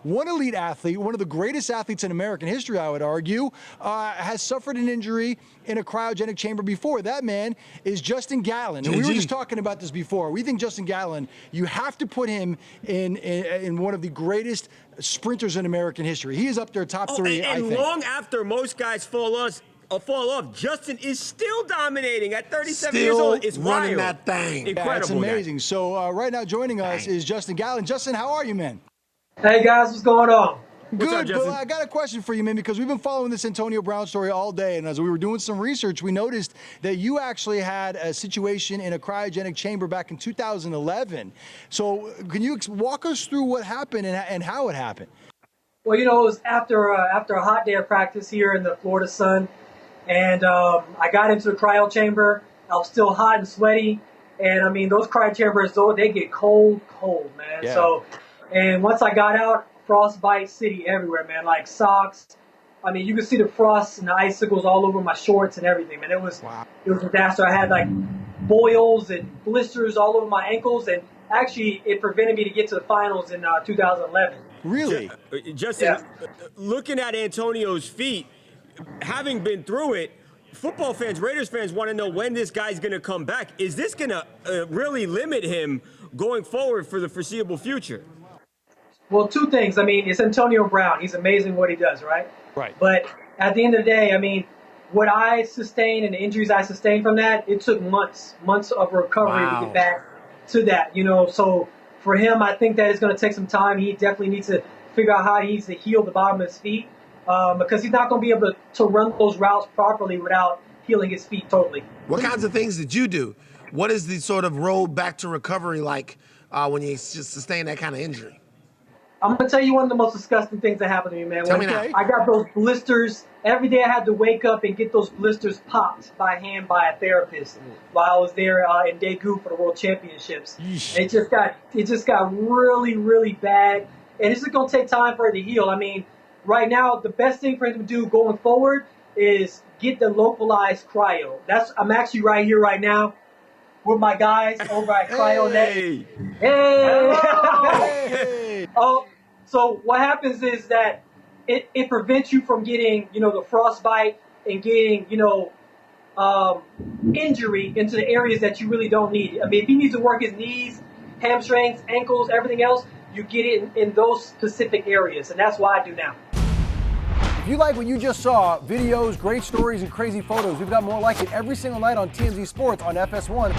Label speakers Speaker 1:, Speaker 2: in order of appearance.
Speaker 1: one elite athlete, one of the greatest athletes in American history, I would argue, has suffered an injury in a cryogenic chamber before. That man is Justin Gatlin. And we were just talking about this before. We think Justin Gatlin, you have to put him in one of the greatest sprinters in American history. He is up there top three, I think.
Speaker 2: And long after most guys fall off, Justin is still dominating at 37 years old. It's
Speaker 3: running
Speaker 2: wild.
Speaker 3: that thing.
Speaker 2: Incredible.
Speaker 1: Yeah, it's amazing. So right now joining us is Justin Gatlin. Justin, how are you, man?
Speaker 4: Hey guys, what's going on?
Speaker 1: Good, but I got a question for you, man, because we've been following this Antonio Brown story all day, and as we were doing some research, we noticed that you actually had a situation in a cryogenic chamber back in 2011. So can you walk us through what happened and how it happened?
Speaker 4: Well, you know, it was after a hot day of practice here in the Florida sun, and I got into the cryo chamber. I was still hot and sweaty, and I mean, those cryo chambers, though, they get cold, man.
Speaker 1: Yeah.
Speaker 4: So, and once I got out, frostbite city everywhere, man, like socks. I mean, you could see the frost and the icicles all over my shorts and everything, man. It was a disaster. I had like boils and blisters all over my ankles, and actually it prevented me to get to the finals in 2011.
Speaker 1: Really?
Speaker 2: Justin, looking at Antonio's feet, having been through it, football fans, Raiders fans want to know when this guy's going to come back. Is this going to really limit him going forward for the foreseeable future?
Speaker 4: Well, two things. I mean, it's Antonio Brown. He's amazing what he does, right?
Speaker 1: Right.
Speaker 4: But at the end of the day, I mean, what I sustained and the injuries I sustained from that, it took months of recovery to get back to that, you know. So for him, I think that it's going to take some time. He definitely needs to figure out how he needs to heal the bottom of his feet because he's not going to be able to run those routes properly without healing his feet totally.
Speaker 3: What kinds of things did you do? What is the sort of road back to recovery like when you just sustain that kind of injury?
Speaker 4: I'm going to tell you one of the most disgusting things that happened to me, man.
Speaker 3: Tell me now.
Speaker 4: I got those blisters. Every day I had to wake up and get those blisters popped by hand by a therapist while I was there in Daegu for the World Championships. It just got really, really bad. And it's just going to take time for it to heal. I mean, right now, the best thing for him to do going forward is get the localized cryo. I'm actually right here right now with my guys over at Cryo.
Speaker 2: Hey!
Speaker 4: Hey! So what happens is that it prevents you from getting, you know, the frostbite and getting, you know, injury into the areas that you really don't need. I mean, if he needs to work his knees, hamstrings, ankles, everything else, you get it in those specific areas, and that's what I do now.
Speaker 5: If you like what you just saw, videos, great stories, and crazy photos, we've got more like it every single night on TMZ Sports on FS1.